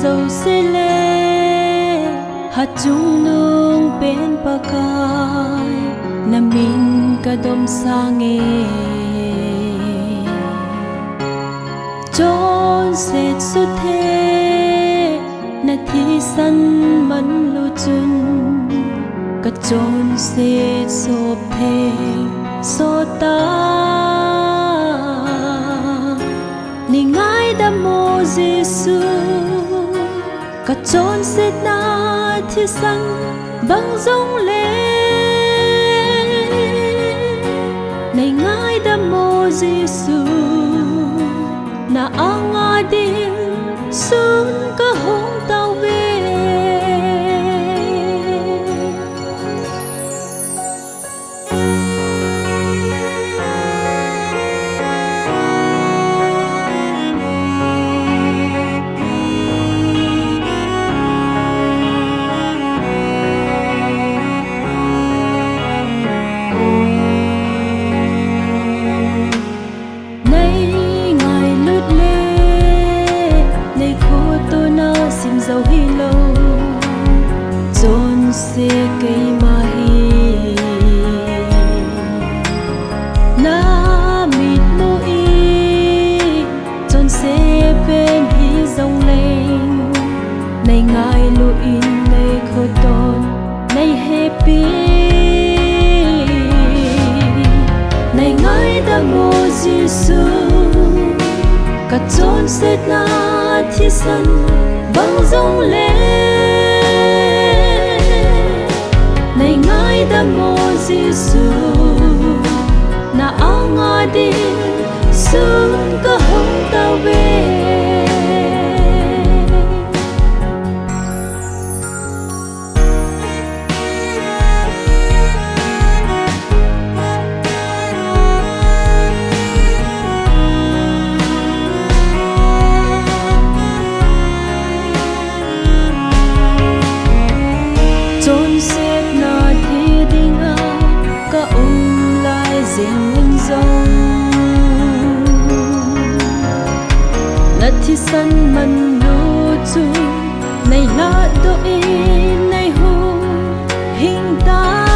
dầu xe lê hạt chung nung bên bờ cài na min cả đom sang nghe chốn sét xuất thế na thi sân mắn lu chun cả chốn sét sộp thế so ta ni ngài đã mô Giêsu cả chốn sét na thi sân băng rong lên này ngài đã mô Giêsu na ang ading sun ka hong tao về dấu hi lâu chốn xe cây ma hi na mịt mô y chốn xe bên hi dòng lên này ngài lu in này khô tôn này happy này ngài đã mô Giêsu cả chốn xe na thi sân băng rong lên này ngài đã mô Giêsu na ang ading sun ka hong tao về chốn xếp na thi đinh a cả ông lại riêng linh dòng na thi sân man lu chu này la do in này hu hình ta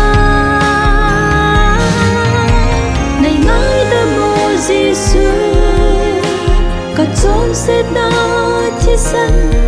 này ngài đã mô Giêsu cả chốn xếp na thi sân